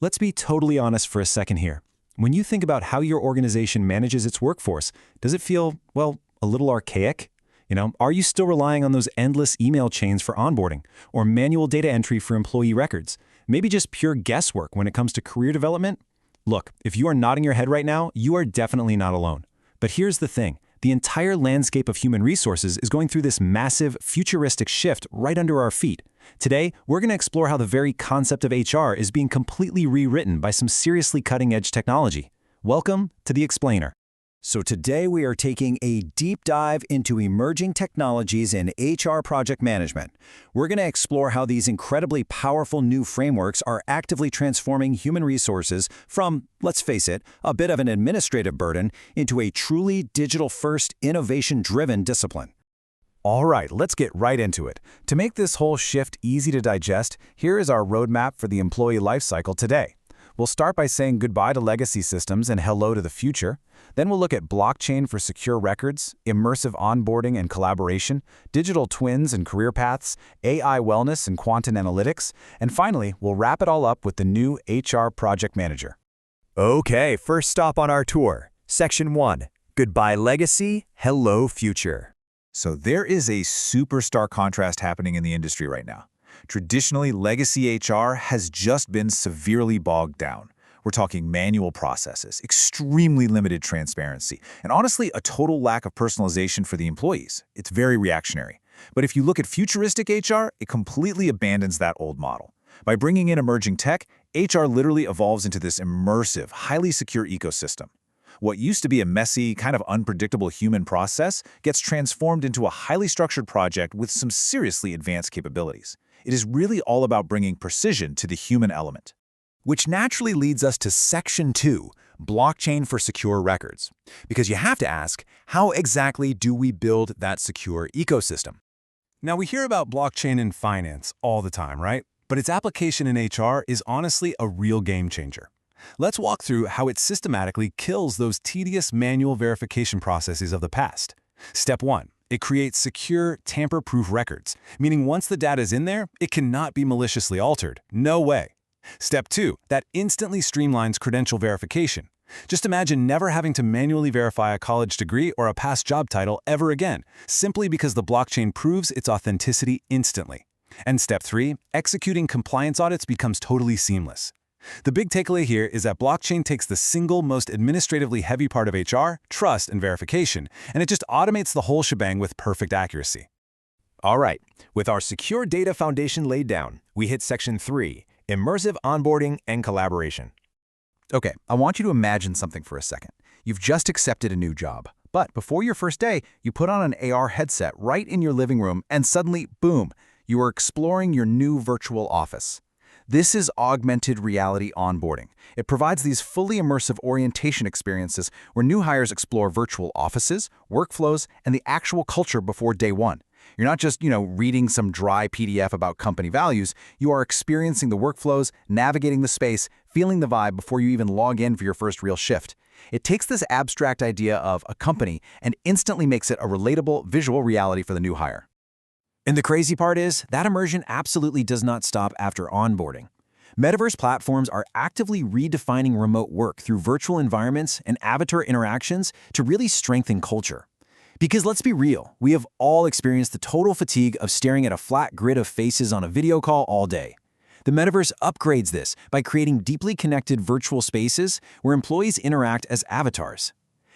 Let's be totally honest for a second here. When you think about how your organization manages its workforce, does it feel, well, a little archaic? Are you still relying on those endless email chains for onboarding or manual data entry for employee records? Maybe just pure guesswork when it comes to career development? Look, if you are nodding your head right now, you are definitely not alone. But here's the thing. The entire landscape of human resources is going through this massive, futuristic shift right under our feet. Today, we're going to explore how the very concept of HR is being completely rewritten by some seriously cutting-edge technology. Welcome to The Explainer. So today we are taking a deep dive into emerging technologies in HR project management. We're going to explore how these incredibly powerful new frameworks are actively transforming human resources from, let's face it, a bit of an administrative burden into a truly digital-first, innovation-driven discipline. All right, let's get right into it. To make this whole shift easy to digest, here is our roadmap for the employee lifecycle today. We'll start by saying goodbye to legacy systems and hello to the future. Then we'll look at blockchain for secure records, immersive onboarding and collaboration, digital twins and career paths, AI wellness and quantum analytics, and finally, we'll wrap it all up with the new HR project manager. Okay, first stop on our tour. Section 1. Goodbye legacy, hello future. So there is a super stark contrast happening in the industry right now. Traditionally, legacy HR has just been severely bogged down. We're talking manual processes, extremely limited transparency, and honestly, a total lack of personalization for the employees. It's very reactionary. But if you look at futuristic HR, it completely abandons that old model. By bringing in emerging tech, HR literally evolves into this immersive, highly secure ecosystem. What used to be a messy, kind of unpredictable human process gets transformed into a highly structured project with some seriously advanced capabilities. It is really all about bringing precision to the human element. Which naturally leads us to Section 2, blockchain for secure records. Because you have to ask, how exactly do we build that secure ecosystem? Now, we hear about blockchain in finance all the time, right? But its application in HR is honestly a real game changer. Let's walk through how it systematically kills those tedious manual verification processes of the past. Step 1. It creates secure, tamper-proof records, meaning once the data is in there, it cannot be maliciously altered. No way. Step 2. That instantly streamlines credential verification. Just imagine never having to manually verify a college degree or a past job title ever again, simply because the blockchain proves its authenticity instantly. And Step 3. Executing compliance audits becomes totally seamless. The big takeaway here is that blockchain takes the single most administratively heavy part of HR, trust and verification, and it just automates the whole shebang with perfect accuracy. All right, with our secure data foundation laid down, we hit Section 3, immersive onboarding and collaboration. Okay, I want you to imagine something for a second. You've just accepted a new job, but before your first day, you put on an AR headset right in your living room and suddenly, boom, you are exploring your new virtual office. This is augmented reality onboarding. It provides these fully immersive orientation experiences where new hires explore virtual offices, workflows, and the actual culture before day one. You're not just, reading some dry PDF about company values. You are experiencing the workflows, navigating the space, feeling the vibe before you even log in for your first real shift. It takes this abstract idea of a company and instantly makes it a relatable visual reality for the new hire. And the crazy part is, that immersion absolutely does not stop after onboarding. Metaverse platforms are actively redefining remote work through virtual environments and avatar interactions to really strengthen culture. Because let's be real, we have all experienced the total fatigue of staring at a flat grid of faces on a video call all day. The metaverse upgrades this by creating deeply connected virtual spaces where employees interact as avatars.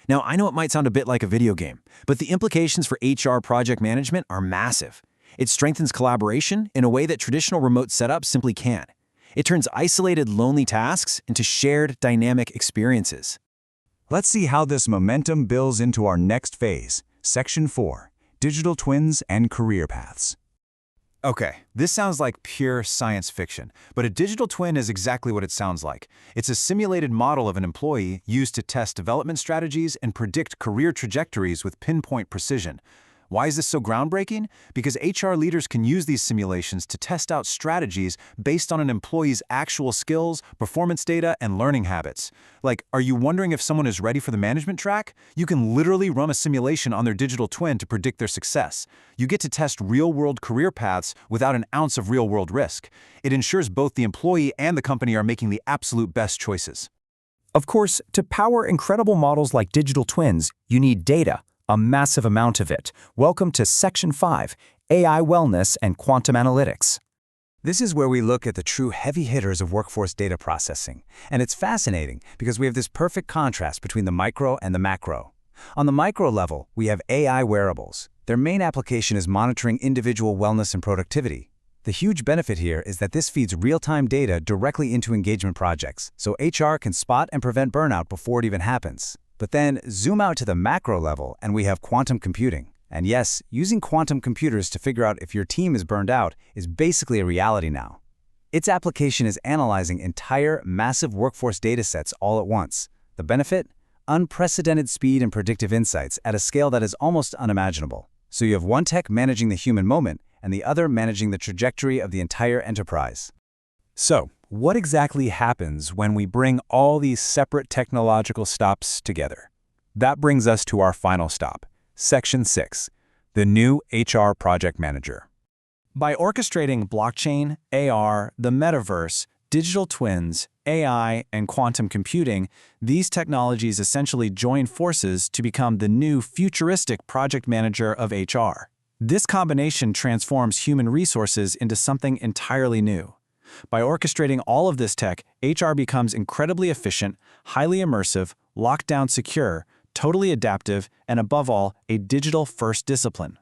Now, I know it might sound a bit like a video game, but the implications for HR project management are massive. It strengthens collaboration in a way that traditional remote setups simply can't. It turns isolated, lonely tasks into shared, dynamic experiences. Let's see how this momentum builds into our next phase, Section 4, digital twins and career paths. Okay, this sounds like pure science fiction, but a digital twin is exactly what it sounds like. It's a simulated model of an employee used to test development strategies and predict career trajectories with pinpoint precision. Why is this so groundbreaking? Because HR leaders can use these simulations to test out strategies based on an employee's actual skills, performance data, and learning habits. Like, are you wondering if someone is ready for the management track? You can literally run a simulation on their digital twin to predict their success. You get to test real-world career paths without an ounce of real-world risk. It ensures both the employee and the company are making the absolute best choices. Of course, to power incredible models like digital twins, you need data, a massive amount of it. Welcome to Section 5, AI Wellness and Quantum Analytics. This is where we look at the true heavy hitters of workforce data processing. And it's fascinating because we have this perfect contrast between the micro and the macro. On the micro level, we have AI wearables. Their main application is monitoring individual wellness and productivity. The huge benefit here is that this feeds real-time data directly into engagement projects, so HR can spot and prevent burnout before it even happens. But then zoom out to the macro level and we have quantum computing. And yes, using quantum computers to figure out if your team is burned out is basically a reality now. Its application is analyzing entire massive workforce datasets all at once. The benefit? Unprecedented speed and predictive insights at a scale that is almost unimaginable. So you have one tech managing the human moment and the other managing the trajectory of the entire enterprise. So, what exactly happens when we bring all these separate technological stops together? That brings us to our final stop, Section 6, the new HR project manager. By orchestrating blockchain, AR, the metaverse, digital twins, AI, and quantum computing, these technologies essentially join forces to become the new futuristic project manager of HR. This combination transforms human resources into something entirely new. By orchestrating all of this tech, HR becomes incredibly efficient, highly immersive, locked-down secure, totally adaptive, and above all, a digital-first discipline.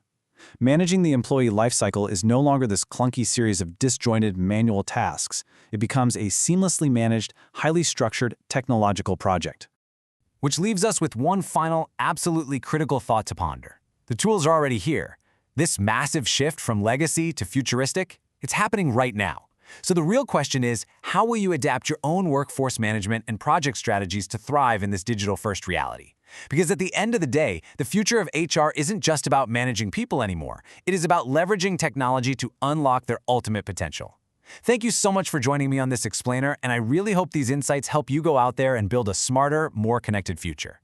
Managing the employee lifecycle is no longer this clunky series of disjointed manual tasks. It becomes a seamlessly managed, highly structured technological project. Which leaves us with one final, absolutely critical thought to ponder. The tools are already here. This massive shift from legacy to futuristic, it's happening right now. So the real question is, how will you adapt your own workforce management and project strategies to thrive in this digital-first reality? Because at the end of the day, the future of HR isn't just about managing people anymore. It is about leveraging technology to unlock their ultimate potential. Thank you so much for joining me on this explainer, and I really hope these insights help you go out there and build a smarter, more connected future.